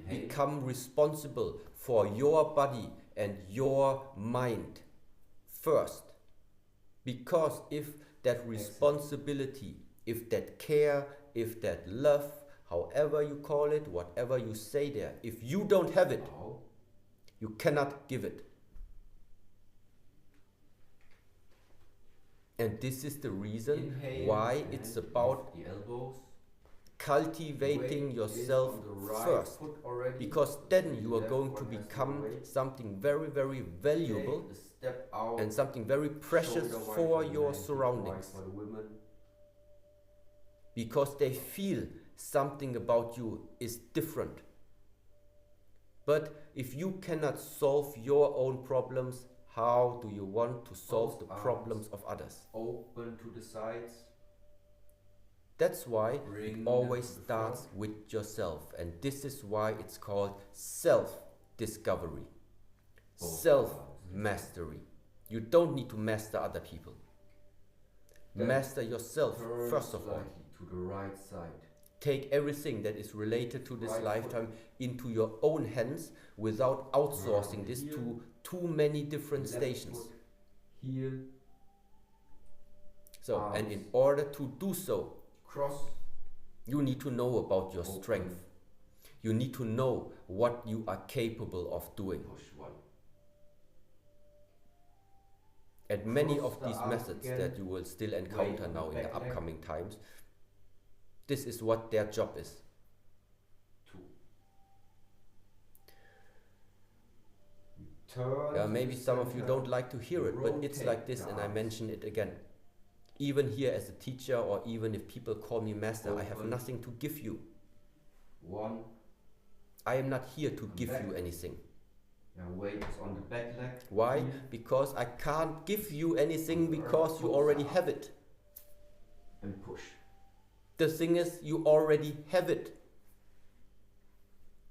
become responsible for your body and your mind first. Because if that responsibility, if that care, if that love, however you call it, whatever you say there, if you don't have it, you cannot give it. And this is the reason why it's about cultivating yourself first, because then you are going to become something very, very valuable and something very precious for your surroundings, because they feel something about you is different. But if you cannot solve your own problems, how do you want to solve the problems of others? Open to the sides. That's why it always starts with yourself, and this is why it's called self-discovery, self-mastery. You don't need to master other people. Master yourself first of all. To the right side. Take everything that is related to this lifetime into your own hands without outsourcing this to too many different stations. Heel. So, and in order to do so, you need to know about your strength. You need to know what you are capable of doing. And many of these methods that you will still encounter now in the upcoming times, this is what their job is. Yeah, maybe some of you don't like to hear it, but it's like this, and I mention it again. Even here as a teacher, or even if people call me master, I have nothing to give you. I am not here to give you anything. Weight is on the back leg. Why? Because I can't give you anything because you already have it. And push. The thing is, you already have it.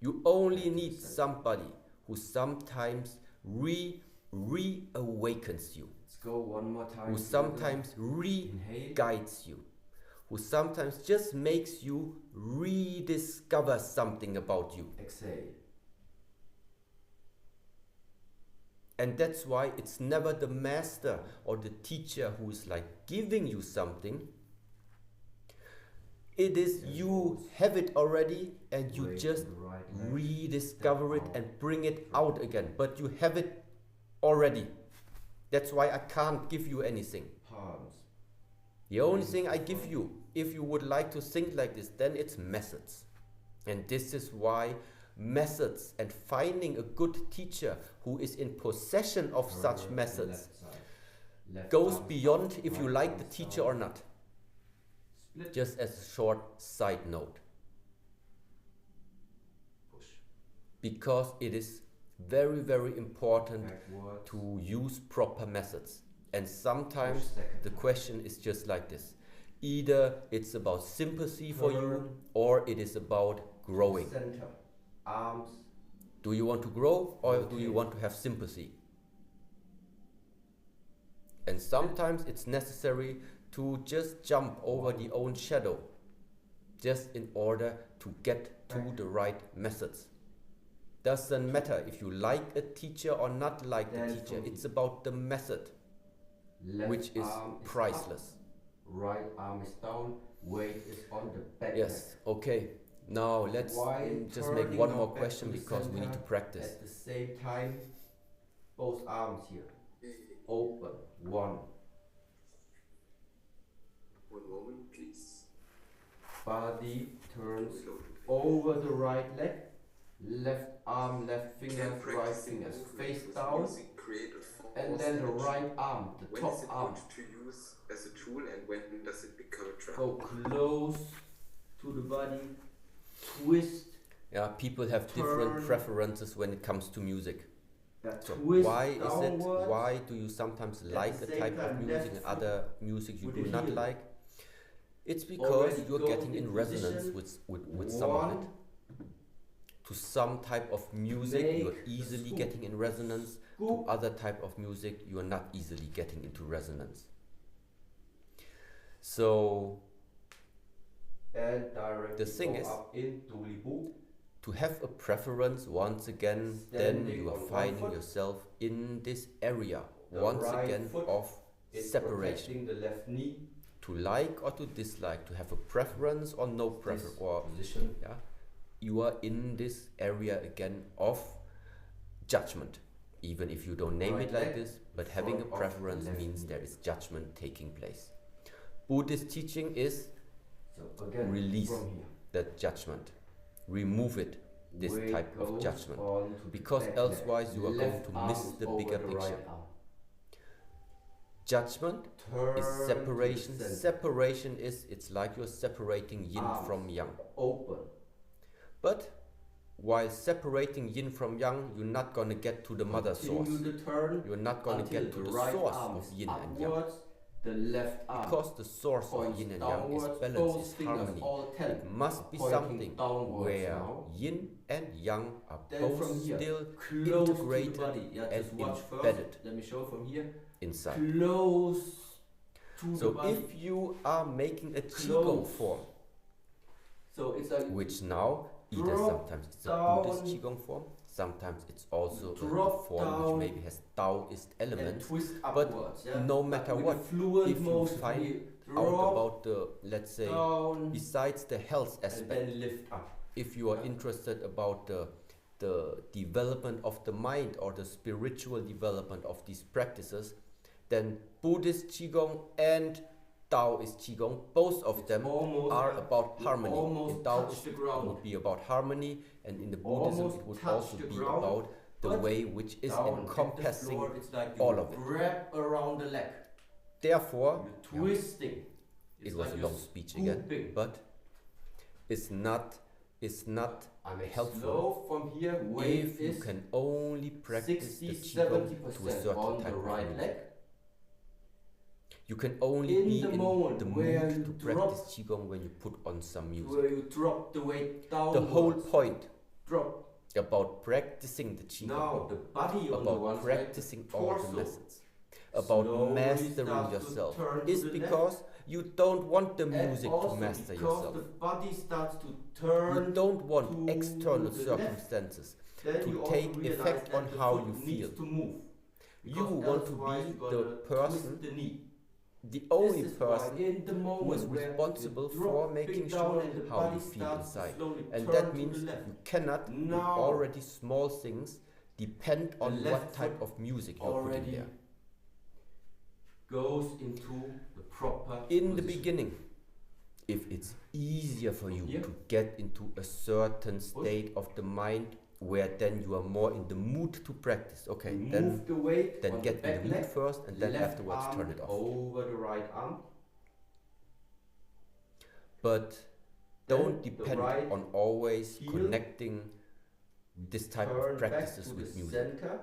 You only need somebody who sometimes reawakens you. Let's go one more time. Who sometimes guides you. Who sometimes just makes you rediscover something about you. Exhale. And that's why it's never the master or the teacher who is like giving you something. It is you have it already and you just rediscover it and bring it out again. But you have it already. That's why I can't give you anything. The only thing I give you, if you would like to think like this, then it's methods. And this is why methods and finding a good teacher who is in possession of such methods goes beyond if you like the teacher or not. Just as a short side note. Because it is very, very important to use proper methods. And sometimes the question is just like this. Either it's about sympathy for you or it is about growing. Arms. Do you want to grow or do you want to have sympathy? And sometimes it's necessary to just jump over the own shadow, just in order to get to the right methods. Doesn't matter if you like a teacher or not like the teacher, it's about the method, which is priceless. Right arm is down, weight is on the back. Yes, okay. Now let's just make one more question because we need to practice. At the same time, both arms here. Open. One. One moment, please. Body turns over the right leg. Left arm, left fingers, right fingers. Face down. And then the right arm, the top arm. To use as a tool, and when does it become a trap? Go close to the body. Twist. Yeah, people have different preferences when it comes to music. So Twist why is it? downwards. Why do you sometimes like a type of music and other music you do not like? It's because you're getting in resonance with some of it. To some type of music you're easily getting in resonance. To other type of music you are not easily getting into resonance. So And direct the thing is, into Libu. To have a preference once again, then Standing you are on one finding foot. yourself in this area The once right again foot of is separation. protecting the left knee. To like or to dislike, to have a preference or no preference, This or position. yeah, you are in this area again of judgment. Even if you don't name Right it like leg this, but in having a front of preference the left means knee. there is judgment taking place. Buddhist teaching is So again, release from here. that judgment, remove it, this Weight type of goes judgment, onto the because back elsewise leg. you are going Left to arm miss is the over bigger the picture. right arm. Judgment Turn is to the separation. center. Separation is, it's like you're separating yin Arms from yang. Open. But while separating yin from yang, you're not going to get to the mother source. Continue the turn You're not going to until get to the right source arm of is yin and yang. upwards, the left arm Because the source of points yin and yang is downwards, balance, both is fingers, harmony. all 10 It must be pointing something downwards where now. yin and yang are Then both from here, still close integrated to the body. Yeah, and just watch first. embedded Let me show from here. inside. Close to the So body. if you are making a qigong Close. form, So it's like which now either drop sometimes it's a down, Buddhist qigong form, sometimes it's also a drop form down which maybe has Taoist and elements. twist but upwards. Yeah? no But matter with what, a fluent if you motion, find we Out drop about the, let's say, down besides the health and aspect, then lift up. if you are Yeah. interested about the development of the mind or the spiritual development of these practices, then Buddhist Qigong and Taoist Qigong, both of It's them almost- are about you harmony. almost In touch Taoist the it ground. would be about harmony, and in the Buddhism Almost it would touch also the be ground, about the but way which is Down at the encompassing floor, it's like you all of it. wrap around the leg. Therefore, You're twisting. it It's was like a you're long speech again, scooping. but it's not I make helpful slow from here. Weight if you is can only practice 60, the Qigong to a 70% certain on type the of right music. leg. You can only In be the in moment the where mood you to drop- practice Qigong when you put on some music. Where you drop the weight down. The whole point Drop. about practicing the Qigong, Now the body on the one about side, practicing all the torso methods, about slowly mastering starts to yourself, turn to is the because you don't want the and music to also master because yourself. the body starts to turn. You don't want to external the left. circumstances Then to you also take realize effect that on the how foot you needs feel. to move. You Because want to otherwise be you're the gonna person, twist the knee. the only This is why person in the who moment is where responsible you for drop making big down sure and the how body you feel starts to inside. slowly And turn that to means the left. you cannot, with Now, already small things, depend on left what type foot of music you're putting already there. goes into the proper In the position. beginning, if it's easier for you Here. to get into a certain state of the mind where then you are more in the mood to practice, okay, Move then the weight then on get the in back the mood leg, first and then left afterwards arm turn it off. over the right arm. But Then don't the depend right on always heel, connecting this type Turn of practices back to with the music. center,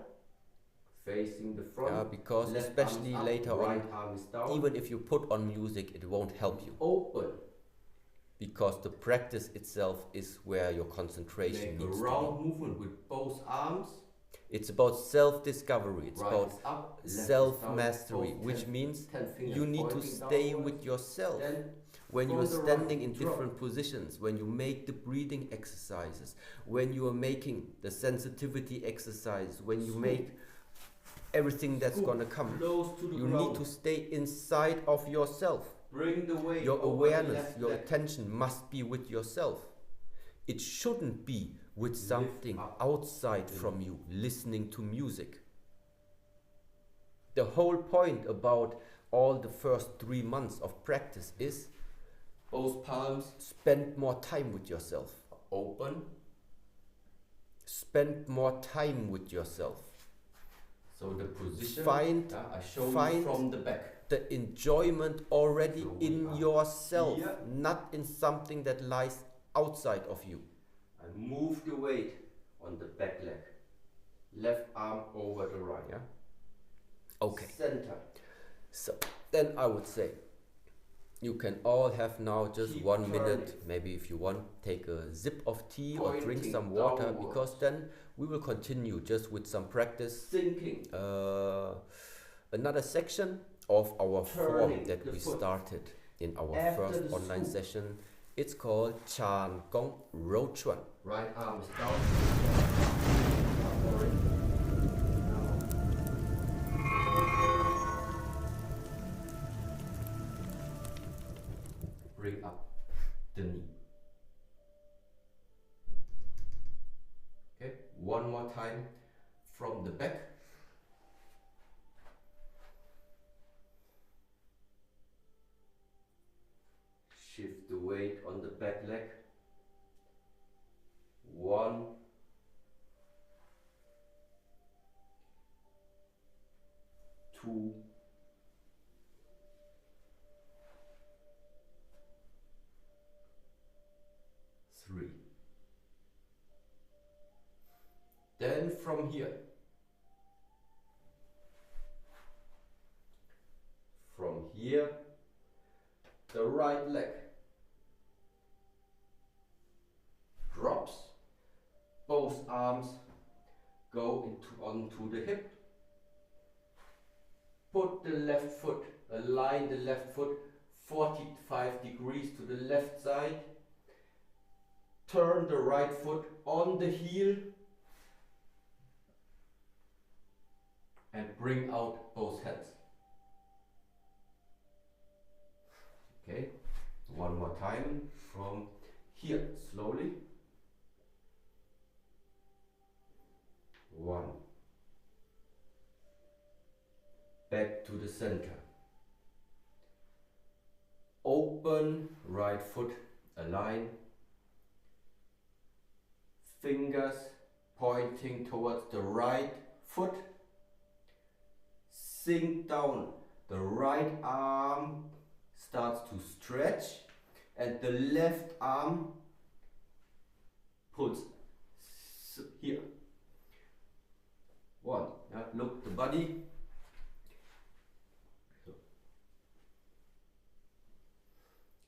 facing the front. Yeah, because left especially arm is up, later right on, arm is down. even if you put on music, it won't help you Open. because the practice itself is where your concentration Make a needs to round movement with both arms. be. It's about self-discovery. It's Right about is up, left is down, self-mastery, both which 10 means 10 fingers you need to pointing stay downwards. with yourself. Then When you from are the standing right, in drop. different positions, when you make the breathing exercises, when you are making the sensitivity exercise, when you Scoop. make everything that's Scoop. gonna come, Close to the you ground. need to stay inside of yourself. Bring the weight Your over the awareness, left your leg. attention must be with yourself. It shouldn't be with something up. outside from you, listening to music. The whole point about all the first 3 months of practice is Both palms spend more time with yourself. open. Spend more time with yourself. So the position. Find- I show find you from the back. The enjoyment already So we in are yourself, here. not in something that lies outside of you. I move the weight on the back leg. Left arm over the right. Yeah. Okay. Center. So then I would say you can all have now just Keep 1 minute, turning. maybe if you want, take a sip of tea or drink Pointing some water, downwards. because then we will continue just with some practice. Sinking. Another section of our form Turning that the we foot. started in our After first the online scoop. session It's called Chan Gong Ro Chuan. Right arm is down. Bring up the knee. Okay, one more time from the back. Shift the weight on the back leg. 1, 2, 3. Then from here, the right leg drops, both arms go onto the hip, put the left foot, align the left foot 45 degrees to the left side, turn the right foot on the heel and bring out both hands. Okay, one more time from here, slowly. 1. Back to the center. Open right foot, align. Fingers pointing towards the right foot. Sink down. The right arm starts to stretch and the left arm pulls here. 1. Yeah, look the body. So.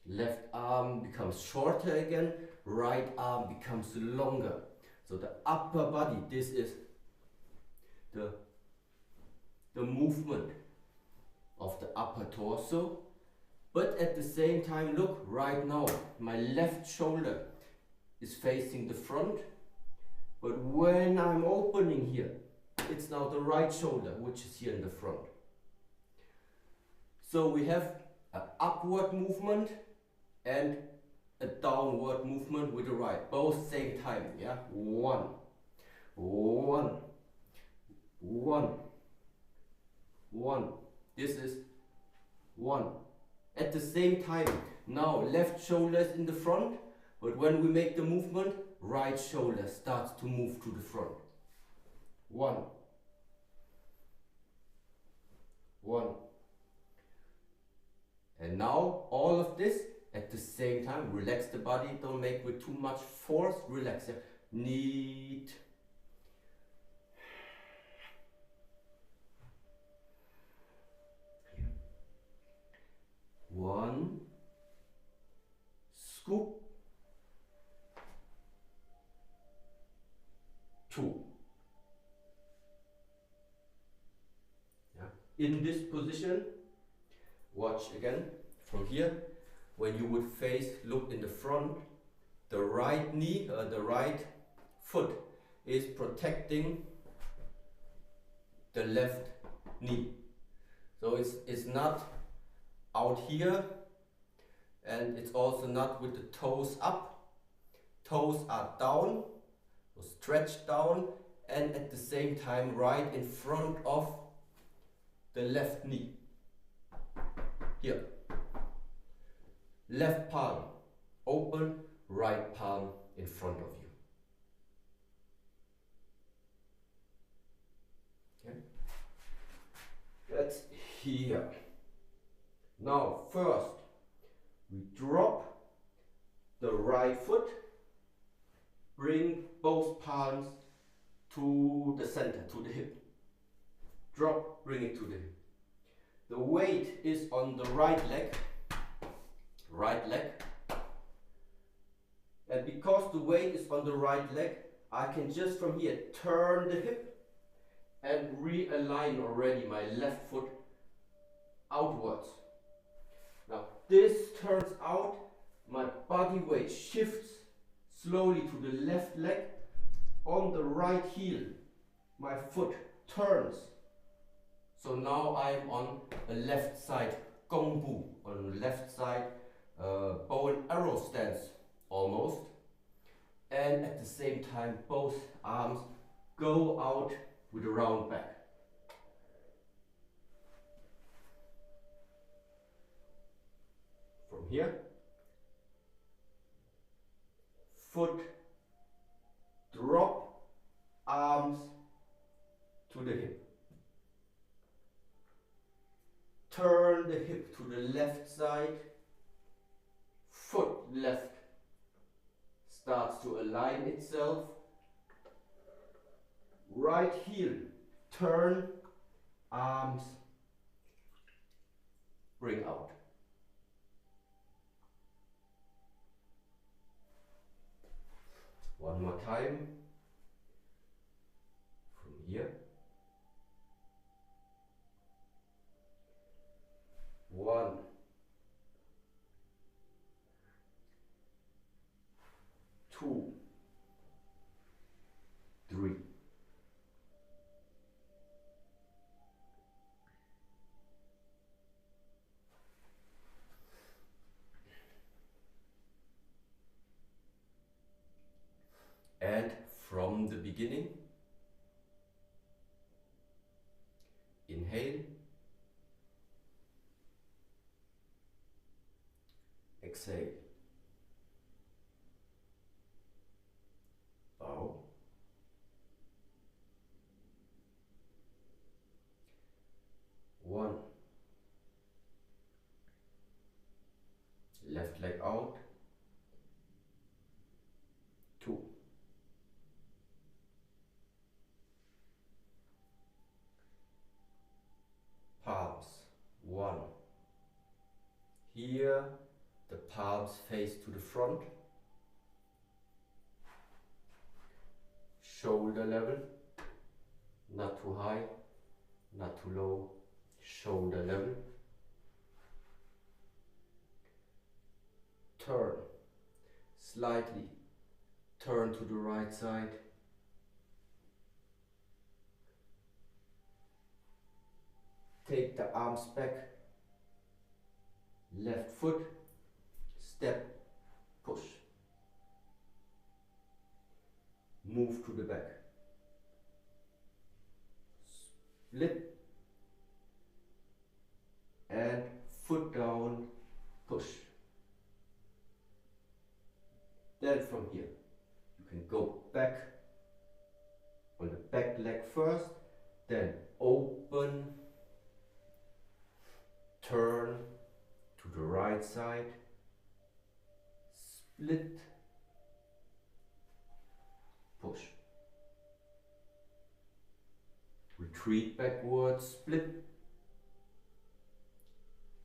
Left arm becomes shorter again, right arm becomes longer. So the upper body, this is the movement of the upper torso. But at the same time, look, right now, my left shoulder is facing the front. But when I'm opening here, it's now the right shoulder, which is here in the front. So we have an upward movement and a downward movement with the right, both same time, yeah? 1, 1, 1, 1. This is 1. At the same time, now left shoulder is in the front, but when we make the movement, right shoulder starts to move to the front. 1, 1. And now all of this at the same time. Relax the body, don't make with too much force, relax. Yeah. Neat. One, scoop, 2. Yeah. In this position, watch again from here. When you would face, look in the front, the right knee, the right foot is protecting the left knee. So it's not out here, and it's also not with the toes up. Toes are down, so stretch down, and at the same time right in front of the left knee. Here. Left palm open, right palm in front of you. Okay. That's here. Now first we drop the right foot, bring both palms to the center, to the hip. Drop, bring it to the hip. The weight is on the right leg, and because the weight is on the right leg, I can just from here turn the hip and realign already my left foot outwards. Now this turns out my body weight shifts slowly to the left leg. On the right heel, my foot turns. So now I'm on a left side Gong Bu, on the left side bow and arrow stance almost. And at the same time, both arms go out with a round back. From here, foot, drop, arms to the hip. Turn the hip to the left side, foot left starts to align itself. Right heel, turn, arms, bring out. One more time. From here. 1, 2, 3. And from the beginning, inhale, exhale, bow, one, left leg out, 2, palms, 1, here the palms face to the front, shoulder level, not too high, not too low, shoulder level. Turn, slightly turn to the right side. Take the arms back, left foot, step, push. Move to the back. Split and foot down, push. Then from here, you can go back on the back leg first, then open, turn to the right side, split, push. Retreat backwards, split,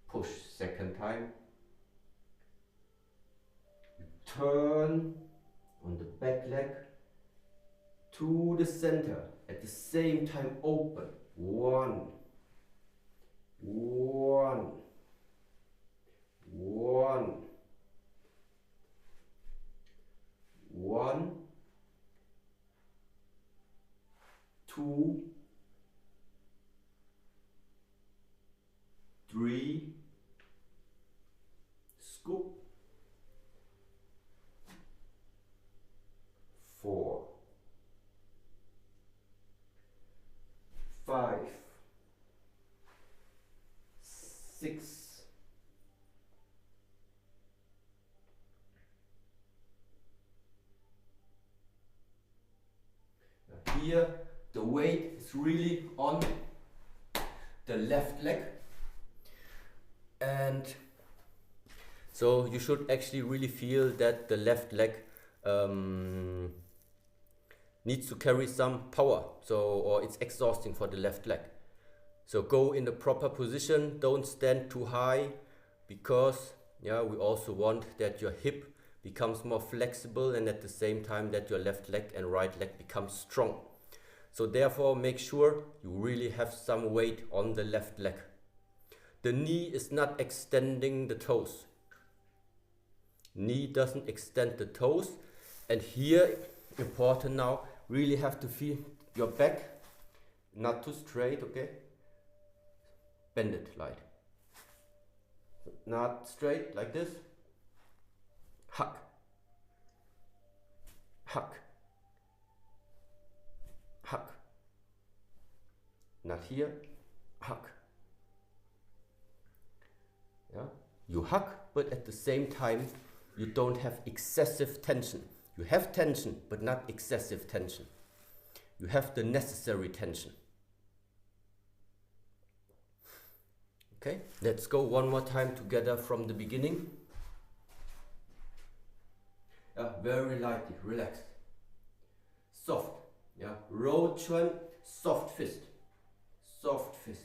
push second time. Turn on the back leg to the center. At the same time open. 1, 1, 1, 1, 2, 3, scoop, 4, 5, 6, 7. Here the weight is really on the left leg, and so you should actually really feel that the left leg needs to carry some power, or it's exhausting for the left leg. So go in the proper position, don't stand too high, because we also want that your hip becomes more flexible, and at the same time that your left leg and right leg becomes strong. So therefore make sure you really have some weight on the left leg. The knee is not extending the toes. knee doesn't extend the toes. And here, important now, really have to feel your back, not too straight, okay? Bend it light. Not straight, like this. Hug. Hug. Hug. Not here. Hug. Yeah? You hug, but at the same time, you don't have excessive tension. You have tension, but not excessive tension. You have the necessary tension. Okay, let's go one more time together from the beginning. Yeah, very lightly, relaxed. Soft. Yeah, road turn, soft fist. Soft fist.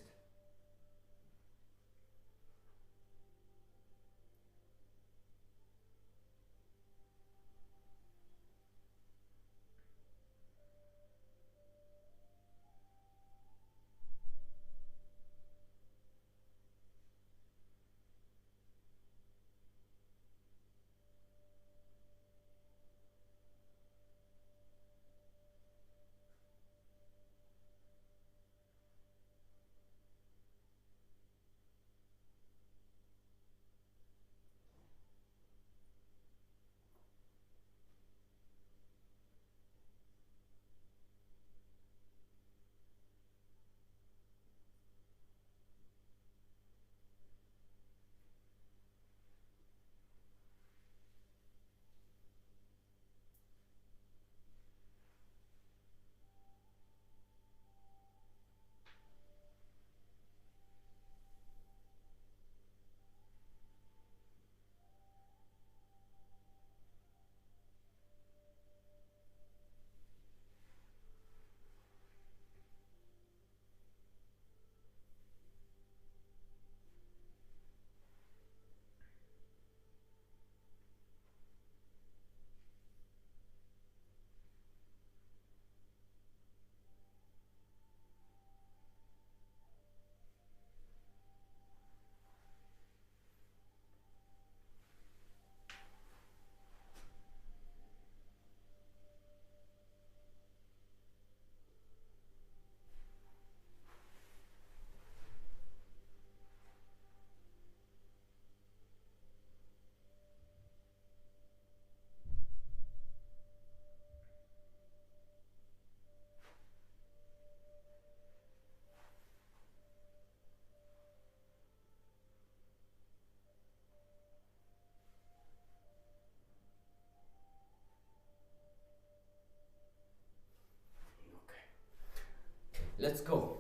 Let's go.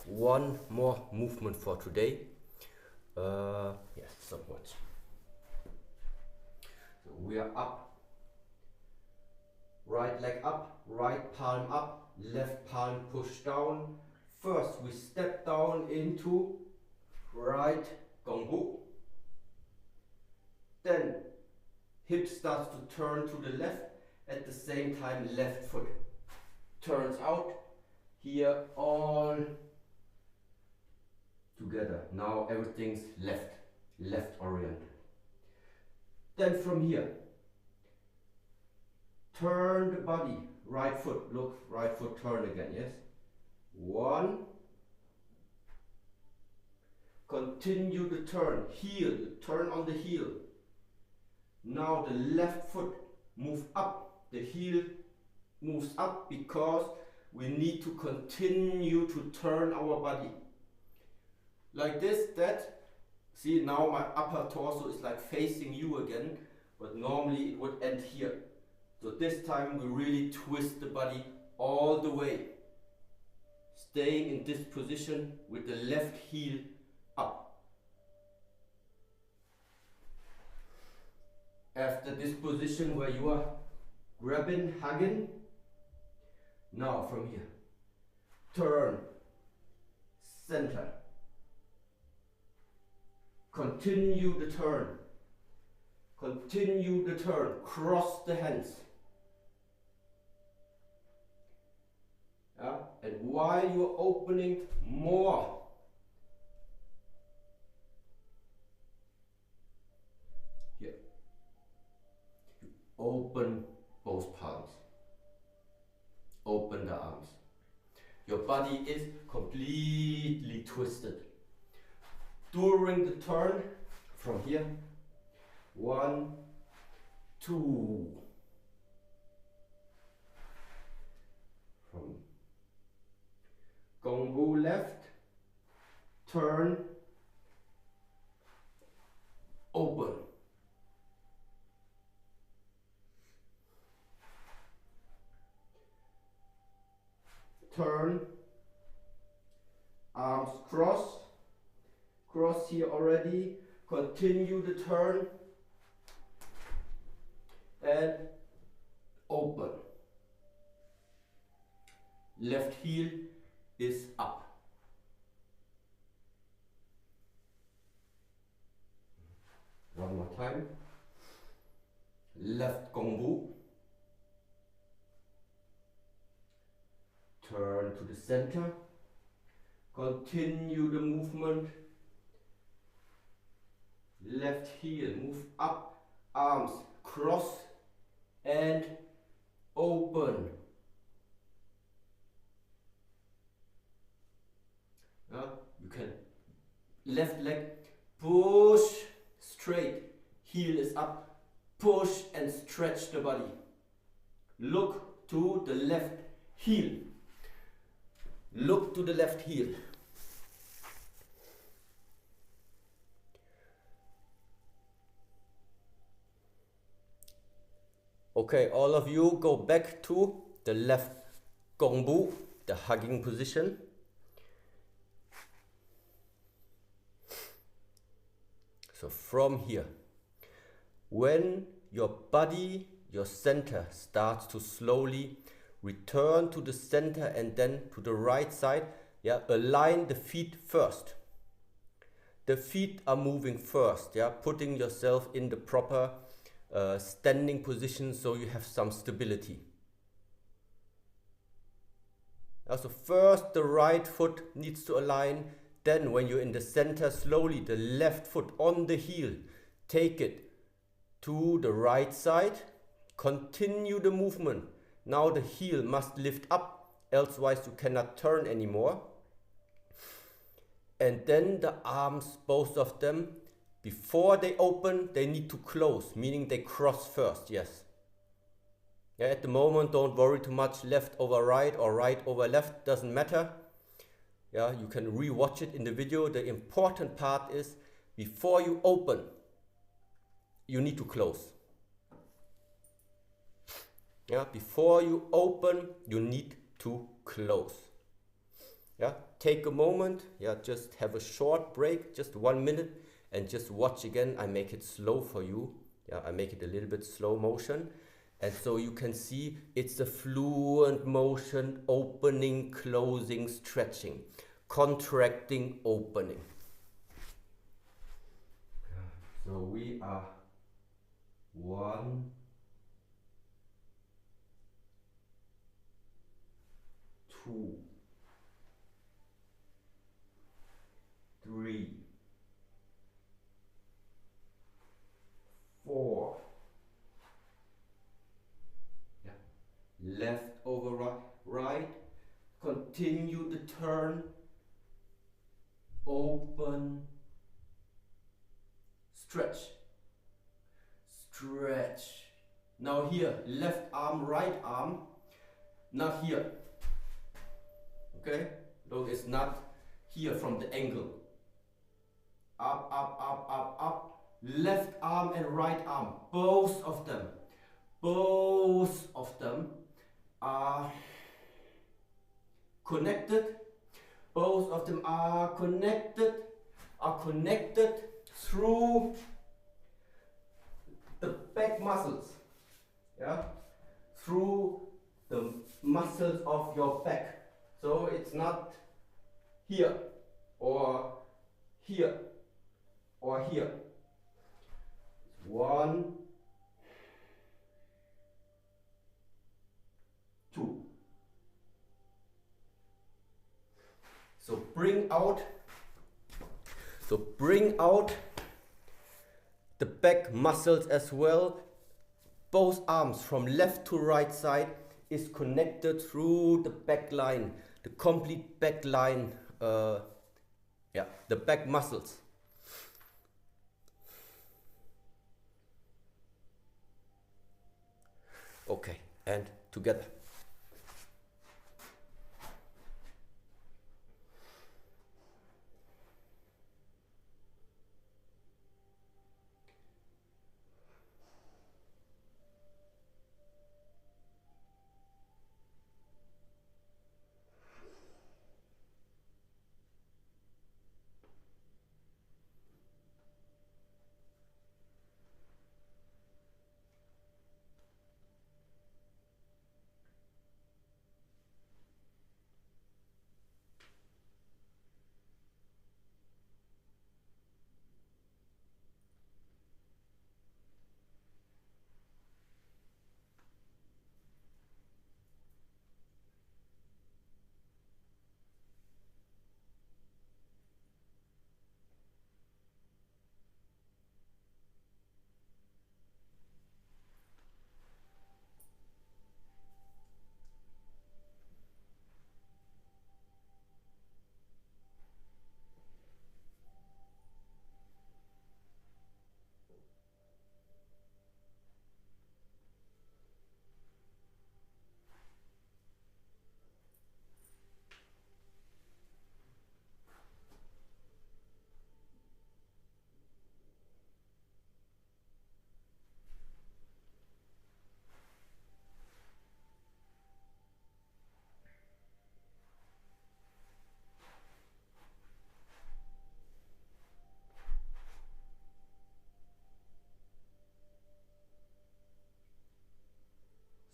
One more movement for today. Yes, so much. So we are up. Right leg up, right palm up, left palm push down. First we step down into right Gong. Then hip starts to turn to the left. At the same time left foot turns out. Here all together. Now everything's left oriented. Then from here, turn the body, right foot, look, right foot turn again, yes? One. Continue the turn, heel, turn on the heel. Now the left foot move up, the heel moves up because we need to continue to turn our body. Like this, that. See, now my upper torso is like facing you again, but normally it would end here. So this time we really twist the body all the way. Staying in this position with the left heel up. After this position where you are grabbing, hugging, now from here, turn, center, continue the turn, cross the hands. Yeah? And while you're opening more, here, underarms. Your body is completely twisted. During the turn, from here, 1, 2. From Gong left, turn, open. Turn, arms cross, cross here already, continue the turn, and open. Left heel is up. One more time. Left gongbu. Turn to the center. Continue the movement. Left heel, move up, arms cross and open. You can left leg push straight, heel is up, push and stretch the body. Look to the left heel. Look to the left heel. Okay, all of you go back to the left gongbu, the hugging position. So from here, when your body, your center starts to slowly return to the center and then to the right side, yeah, align the feet first. The feet are moving first, yeah, putting yourself in the proper standing position so you have some stability. So first the right foot needs to align, then when you're in the center, slowly the left foot on the heel, take it to the right side, continue the movement. Now the heel must lift up, elsewise you cannot turn anymore. And then the arms, both of them, before they open, they need to close, meaning they cross first, yes. Yeah, at the moment, don't worry too much, left over right or right over left, doesn't matter. Yeah, you can re-watch it in the video. The important part is, before you open, you need to close. Yeah, before you open, you need to close. Yeah, take a moment, yeah, just have a short break, just 1 minute, and just watch again. I make it slow for you. Yeah, I make it a little bit slow motion. And so you can see it's a fluent motion, opening, closing, stretching, contracting, opening. So we are 1, 2, 3, 4. Yeah. Left over right. Continue the turn. Open. Stretch. Stretch. Now here, left arm, right arm. Not here. Okay? Look, it's not here from the angle. Up, up, up, up, up. Left arm and right arm, both of them are connected. Both of them are connected through the back muscles. Yeah, through the muscles of your back. So it's not here or here or here. 1, 2. So bring out the back muscles as well. Both arms from left to right side is connected through the back line, the complete back line, yeah, the back muscles. Okay, and together.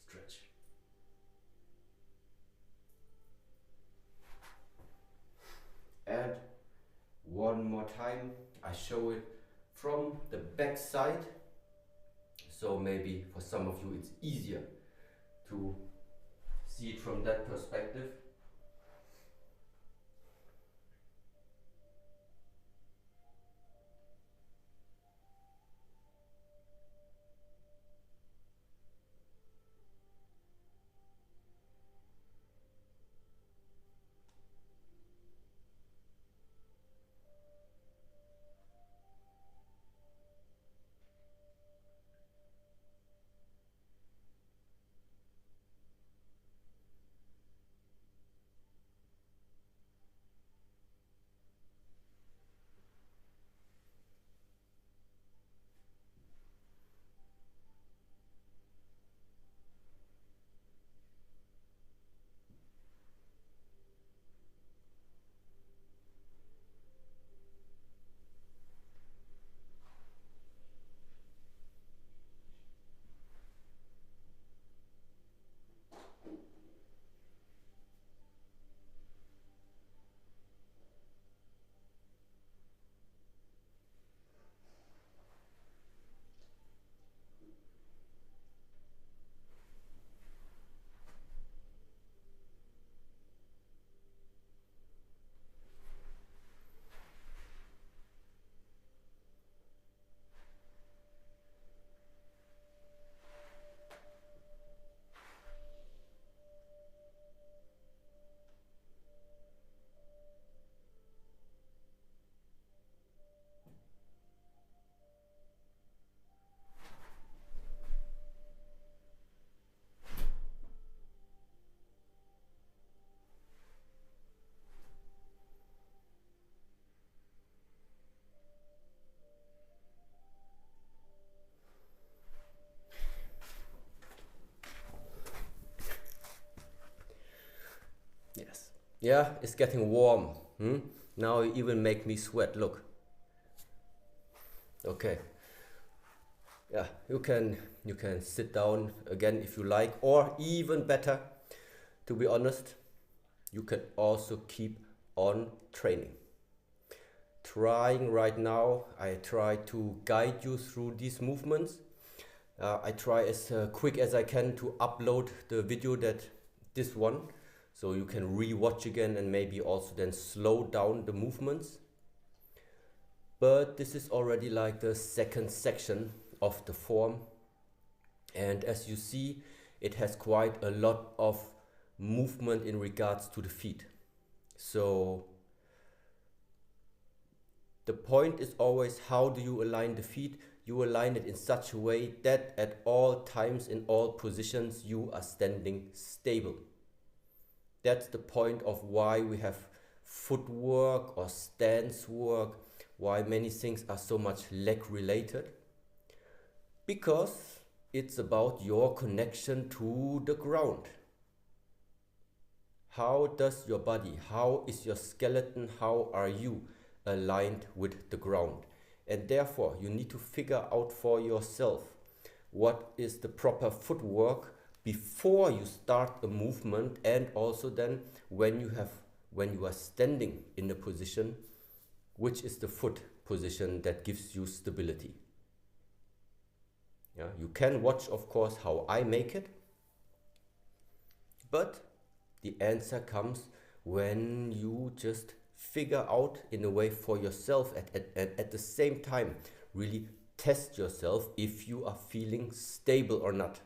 Stretch. And one more time, I show it from the back side. So maybe for some of you it's easier to see it from that perspective. Yes. Yeah, it's getting warm. Now it even make me sweat. Look. Okay. Yeah, you can sit down again if you like, or even better, to be honest, you can also keep on training. Trying right now, I try to guide you through these movements. I try as quick as I can to upload the video, that this one, so you can re-watch again and maybe also then slow down the movements. But this is already like the second section of the form, and as you see, it has quite a lot of movement in regards to the feet. So the point is always, how do you align the feet? You align it in such a way that at all times, in all positions, you are standing stable. That's the point of why we have footwork or stance work, why many things are so much leg related. Because it's about your connection to the ground. How does your body, how is your skeleton, how are you aligned with the ground? And therefore you need to figure out for yourself what is the proper footwork before you start a movement, and also then when you are standing in a position, which is the foot position that gives you stability. Yeah, you can watch, of course, how I make it, but the answer comes when you just figure out in a way for yourself, at the same time really test yourself if you are feeling stable or not.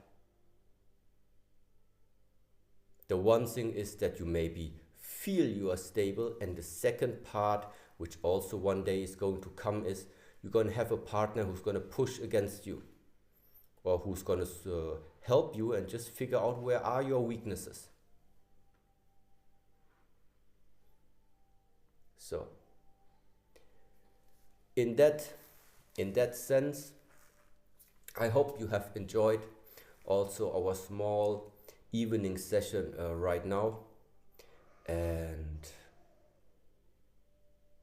The one thing is that you maybe feel you are stable, and the second part, which also one day is going to come, is you're going to have a partner who's going to push against you, or who's going to help you and just figure out where are your weaknesses. So in that sense, I hope you have enjoyed also our small evening session right now. And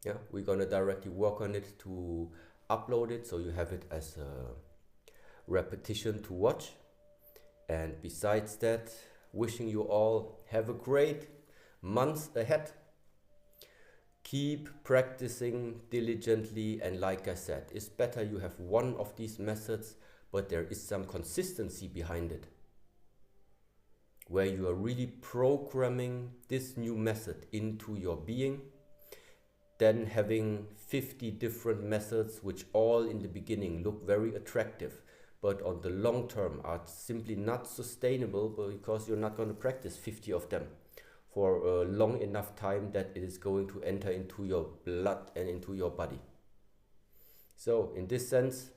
yeah, we're gonna directly work on it to upload it so you have it as a repetition to watch. And besides that, wishing you all have a great month ahead. Keep practicing diligently, and like I said, it's better you have one of these methods, but there is some consistency behind it, where you are really programming this new method into your being, than having 50 different methods which all in the beginning look very attractive, but on the long term are simply not sustainable, because you're not going to practice 50 of them for a long enough time that it is going to enter into your blood and into your body. So in this sense,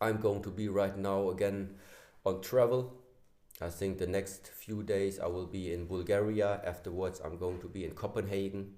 I'm going to be right now again on travel. I think the next few days I will be in Bulgaria. Afterwards I'm going to be in Copenhagen.